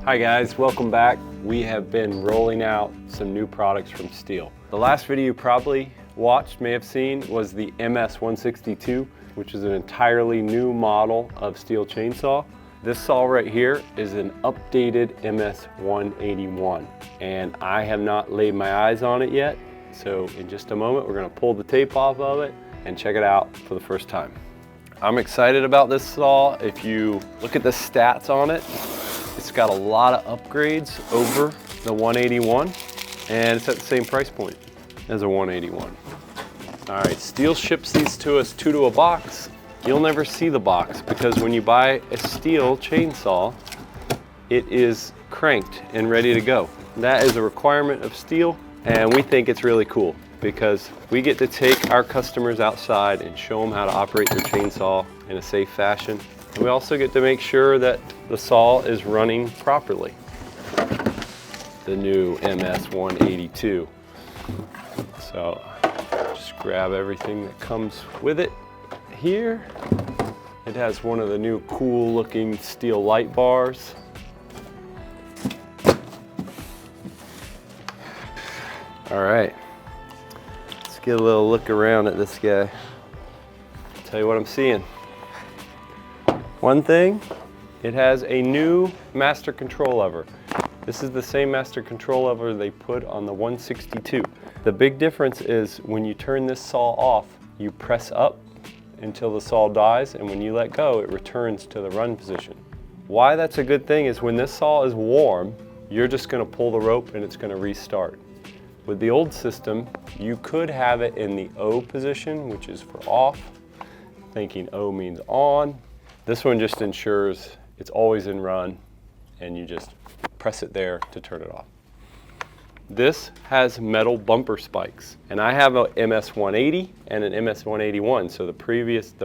Hi guys, welcome back. We have been rolling out some new products from STIHL. The last video you probably watched, may have seen, was the MS-162, which is an entirely new model of STIHL chainsaw. This saw right here is an updated MS-181, and I have not laid my eyes on it yet. So in just a moment, we're gonna pull the tape off of it and check it out for the first time. I'm excited about this saw. If you look at the stats on it, it's got a lot of upgrades over the 181, and it's at the same price point as a 181. All right, STIHL ships these to us 2 to a box. You'll never see the box because when you buy a STIHL chainsaw, it is cranked and ready to go. That is a requirement of STIHL, and we think it's really cool because we get to take our customers outside and show them how to operate their chainsaw in a safe fashion. And we also get to make sure that the saw is running properly. The new MS-182. So just grab everything that comes with it here. It has one of the new cool looking steel light bars. All right, let's get a little look around at this guy. Tell you what I'm seeing. One thing, it has a new master control lever. This is the same master control lever they put on the 162. The big difference is when you turn this saw off, you press up until the saw dies, and when you let go, it returns to the run position. Why that's a good thing is when this saw is warm, you're just gonna pull the rope and it's gonna restart. With the old system, you could have it in the O position, which is for off, thinking O means on. This one just ensures it's always in run and you just press it there to turn it off. This has metal bumper spikes, and I have a MS-180 and an MS-181, so the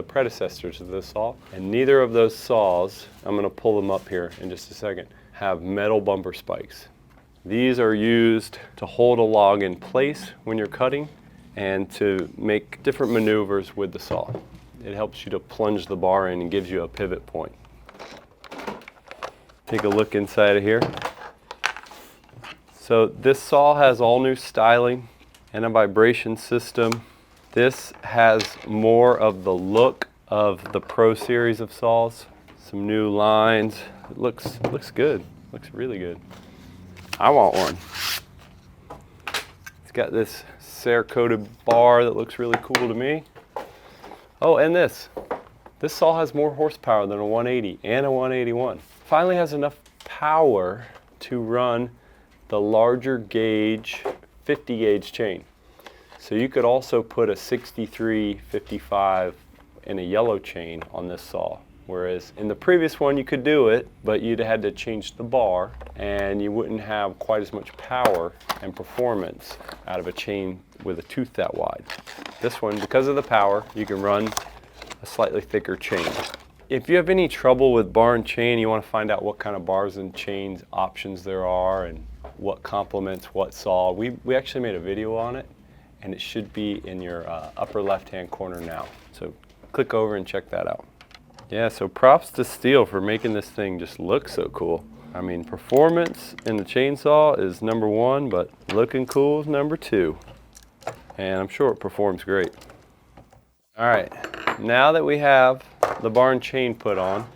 predecessors of this saw, and neither of those saws, I'm gonna pull them up here in just a second, have metal bumper spikes. These are used to hold a log in place when you're cutting and to make different maneuvers with the saw. It helps you to plunge the bar in and gives you a pivot point. Take a look inside of here. So this saw has all new styling and a vibration system. This has more of the look of the Pro series of saws. Some new lines. It looks good. Looks really good. I want one. It's got this Cerakoted bar that looks really cool to me. Oh, and this saw has more horsepower than a 180 and a 181. Finally has enough power to run the larger gauge 50 gauge chain. So you could also put a 63, 55 and a yellow chain on this saw. Whereas in the previous one you could do it, but you'd had to change the bar and you wouldn't have quite as much power and performance out of a chain with a tooth that wide. This one, because of the power, you can run a slightly thicker chain. If you have any trouble with bar and chain, you want to find out what kind of bars and chains options there are and what complements what saw. We actually made a video on it, and it should be in your upper left-hand corner now. So click over and check that out. Yeah, so props to STIHL for making this thing just look so cool. I mean, performance in the chainsaw is #1, but looking cool is #2. And I'm sure it performs great. All right, now that we have the bar and chain put on,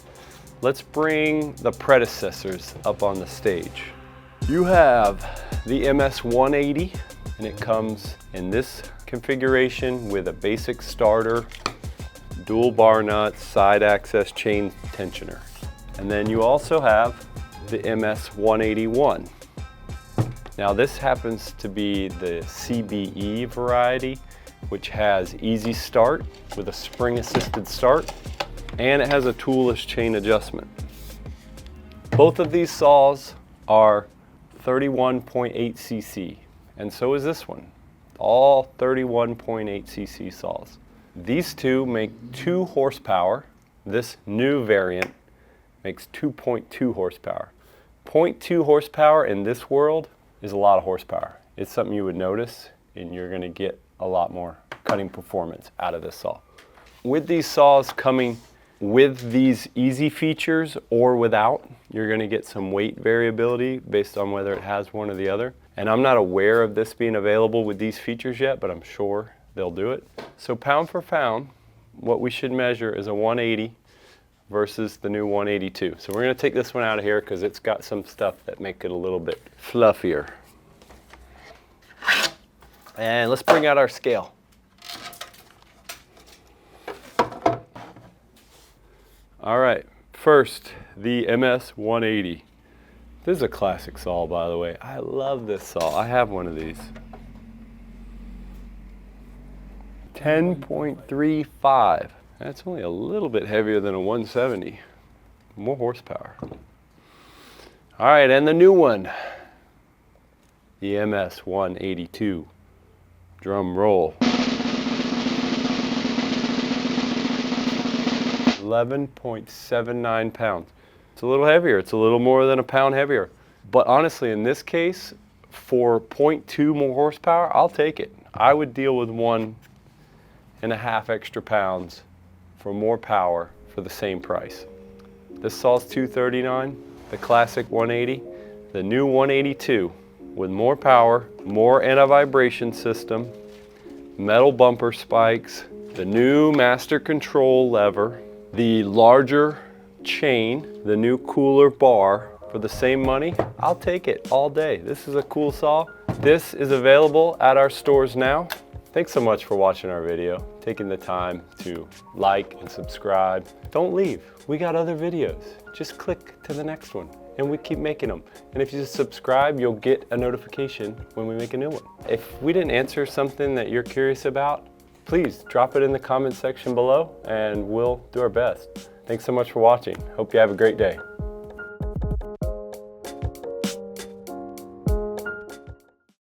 let's bring the predecessors up on the stage. You have the MS-180, and it comes in this configuration with a basic starter, dual bar nuts, side access chain tensioner. And then you also have the MS-181. Now this happens to be the CBE variety, which has easy start with a spring assisted start, and it has a toolless chain adjustment. Both of these saws are 31.8 cc, and so is this one. All 31.8 cc saws. These two make 2 horsepower. This new variant makes 2.2 horsepower. 0.2 horsepower in this world is a lot of horsepower. It's something you would notice, and you're gonna get a lot more cutting performance out of this saw. With these saws coming with these easy features or without, you're going to get some weight variability based on whether it has one or the other. And I'm not aware of this being available with these features yet, but I'm sure they'll do it. So pound for pound, what we should measure is a 180 versus the new 182. So we're going to take this one out of here because it's got some stuff that make it a little bit fluffier. And let's bring out our scale. All right, first, the MS 180. This is a classic saw, by the way. I love this saw. I have one of these. 10.35. That's only a little bit heavier than a 170. More horsepower. All right, and the new one, the MS 182. Drum roll. 11.79 pounds. It's a little heavier. It's a little more than a pound heavier. But honestly, in this case, for 0.2 more horsepower, I'll take it. I would deal with 1.5 extra pounds for more power for the same price. This saw's $239, the classic 180, the new 182 with more power, more anti-vibration system, metal bumper spikes, the new master control lever, the larger chain, the new cooler bar. For the same money, I'll take it all day. This is a cool saw. This is available at our stores now. Thanks so much for watching our video, taking the time to like and subscribe. Don't leave, we got other videos. Just click to the next one and we keep making them. And if you just subscribe, you'll get a notification when we make a new one. If we didn't answer something that you're curious about, please drop it in the comment section below and we'll do our best. Thanks so much for watching. Hope you have a great day.